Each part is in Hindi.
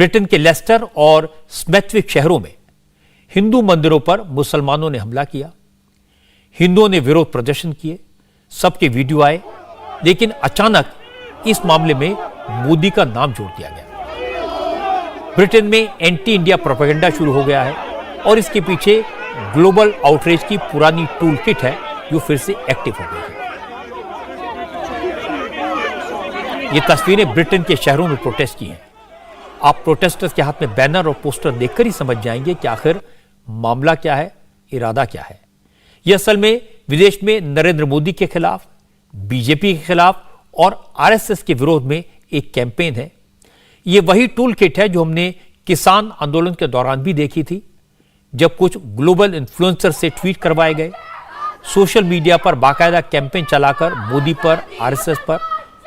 ब्रिटेन के लेस्टर और स्मेथविक शहरों में हिंदू मंदिरों पर मुसलमानों ने हमला किया। हिंदुओं ने विरोध प्रदर्शन किए, सबके वीडियो आए, लेकिन अचानक इस मामले में मोदी का नाम जोड़ दिया गया। ब्रिटेन में एंटी इंडिया प्रोपेगेंडा शुरू हो गया है और इसके पीछे ग्लोबल आउटरीच की पुरानी टूल किट है जो फिर से एक्टिव हो गई है। ये तस्वीरें ब्रिटेन के शहरों में प्रोटेस्ट की हैं। आप प्रोटेस्टर्स के हाथ में बैनर और पोस्टर देखकर ही समझ जाएंगे कि आखिर मामला क्या है, इरादा क्या है। यह असल में विदेश में नरेंद्र मोदी के खिलाफ, बीजेपी के खिलाफ और आरएसएस के विरोध में एक कैंपेन है। यह वही टूल किट है जो हमने किसान आंदोलन के दौरान भी देखी थी, जब कुछ ग्लोबल इन्फ्लुएंसर से ट्वीट करवाए गए, सोशल मीडिया पर बाकायदा कैंपेन चलाकर मोदी पर, आरएसएस पर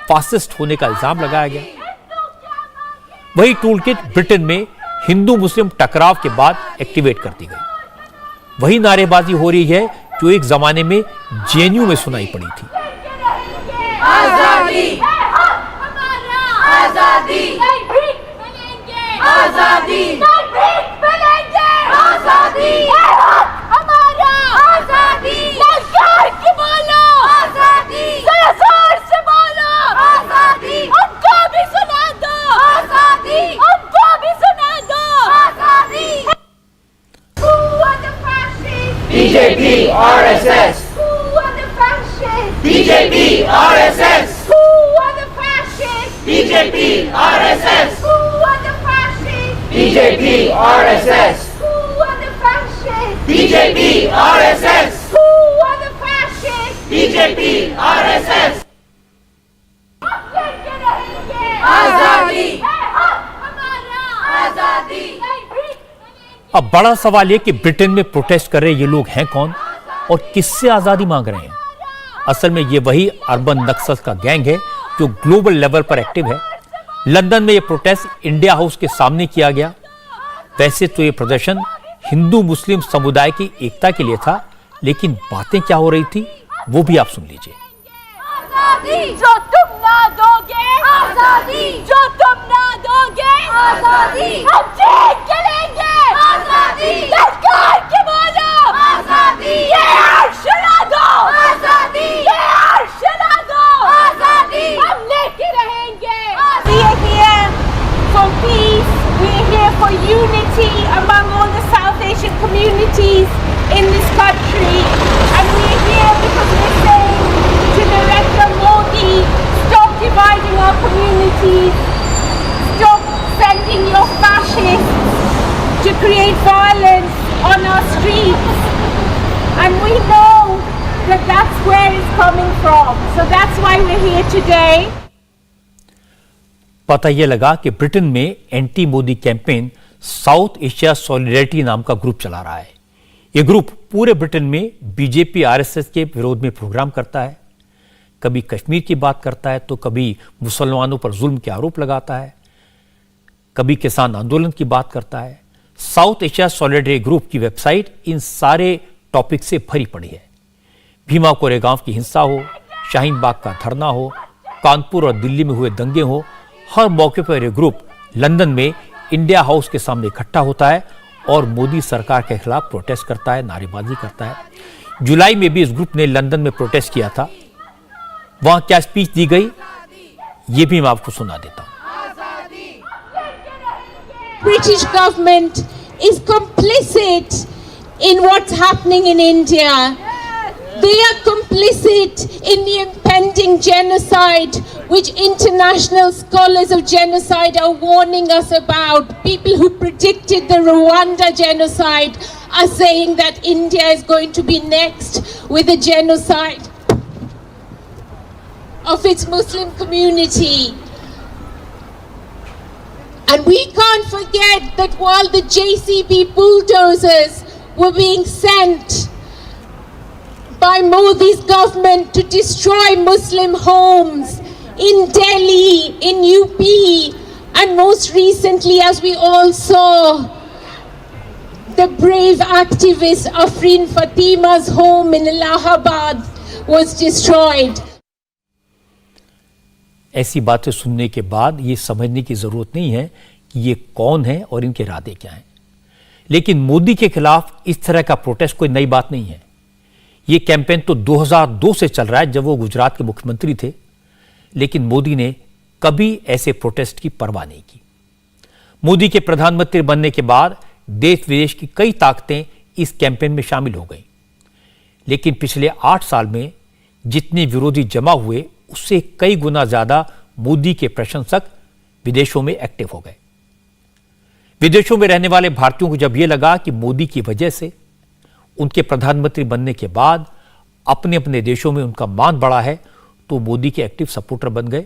फासिस्ट होने का इल्जाम लगाया गया। वही टूल किट ब्रिटेन में हिंदू मुस्लिम टकराव के बाद एक्टिवेट कर दी गई। वही नारेबाजी हो रही है जो एक जमाने में जेएनयू में सुनाई पड़ी थी। आजादी, आजादी, आजादी, आजादी, हमारा आजादी, सरकार की बोलो आजादी, जोर से बोलो आजादी, हमको भी सुना दो आजादी, हमको भी सुना दो आजादी। Who are the fascists? BJP, RSS. Who are the fascists? BJP, RSS. Who are the fascists? BJP, RSS. Who are the fascists? BJP, RSS. Who are the fascists? BJP, RSS. Who are the fascists? BJP, RSS. हम लेके रहेंगे आजादी, हमारा आजादी। अब बड़ा सवाल यह कि ब्रिटेन में प्रोटेस्ट कर रहे ये लोग हैं कौन और किससे आजादी मांग रहे हैं। असल में ये वही अर्बन नक्सल्स का गैंग है जो ग्लोबल लेवल पर एक्टिव है। लंदन में यह प्रोटेस्ट इंडिया हाउस के सामने किया गया। वैसे तो यह प्रदर्शन हिंदू मुस्लिम समुदाय की एकता के लिए था, लेकिन बातें क्या हो रही थी वो भी आप सुन लीजिए। आजादी जो तुम ना दोगे, आजादी जो तुम ना दोगे, आजादी हम जीत के लेंगे, आजादी सरकार के बोलो, आजादी ये अर्श ला दो, आजादी ये अर्श ला दो, आजादी हम लेके रहेंगे। We are here for peace, we are here for unity among all the South Asian communities in this country, and we are here because we're saying to Narendra Modi, stop dividing our communities, stop sending your fascists to create violence on our streets, and we know that that's where it's coming from, so that's why we're here today. पता यह लगा कि ब्रिटेन में anti Modi campaign south Asia solidarity नाम का ग्रुप चला रहा है। यह ग्रुप पूरे ब्रिटेन में बीजेपी आरएसएस के विरोध में प्रोग्राम करता है। कभी कश्मीर की बात करता है तो कभी मुसलमानों पर जुल्म के आरोप लगाता है, कभी किसान आंदोलन की बात करता है। साउथ एशिया सॉलिडेरिटी ग्रुप की वेबसाइट इन सारे टॉपिक से भरी पड़ी है। भीमा कोरेगांव की हिंसा हो, शाहीन बाग का धरना हो, कानपुर और दिल्ली में हुए दंगे हो, हर मौके पर यह ग्रुप लंदन में इंडिया हाउस के सामने इकट्ठा होता है और मोदी सरकार के खिलाफ प्रोटेस्ट करता है, नारेबाजी करता है। जुलाई में भी इस ग्रुप ने लंदन में प्रोटेस्ट किया था। वहां क्या स्पीच दी गई ये भी मैं आपको सुना देता हूं। British government is complicit in what's happening in India. They are complicit in the impending genocide which international scholars of genocide are warning us about. People who predicted the Rwanda genocide are saying that India is going to be next with a genocide of its Muslim community. And we can't forget that while the JCB bulldozers were being sent by Modi's government to destroy Muslim homes in Delhi, in UP, and most recently, as we all saw, the brave activist Afrin Fatima's home in Allahabad was destroyed. ऐसी बातें सुनने के बाद ये समझने की जरूरत नहीं है कि ये कौन है और इनके इरादे क्या हैं। लेकिन मोदी के खिलाफ इस तरह का प्रोटेस्ट कोई नई बात नहीं है। ये कैंपेन तो 2002 से चल रहा है, जब वो गुजरात के मुख्यमंत्री थे, लेकिन मोदी ने कभी ऐसे प्रोटेस्ट की परवाह नहीं की। मोदी के प्रधानमंत्री बनने के बाद देश विदेश की कई ताकतें इस कैंपेन में शामिल हो गई, लेकिन पिछले 8 साल में जितने विरोधी जमा हुए उससे कई गुना ज्यादा मोदी के प्रशंसक विदेशों में एक्टिव हो गए। विदेशों में रहने वाले भारतीयों को जब यह लगा कि मोदी की वजह से उनके प्रधानमंत्री बनने के बाद अपने अपने देशों में उनका मान बढ़ा है, तो मोदी के एक्टिव सपोर्टर बन गए।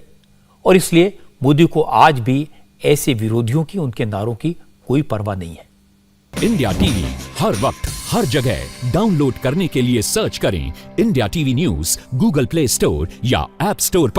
और इसलिए मोदी को आज भी ऐसे विरोधियों की, उनके नारों की कोई परवाह नहीं है। इंडिया टीवी हर वक्त हर जगह डाउनलोड करने के लिए सर्च करें India TV news Google play store या ऐप स्टोर पर।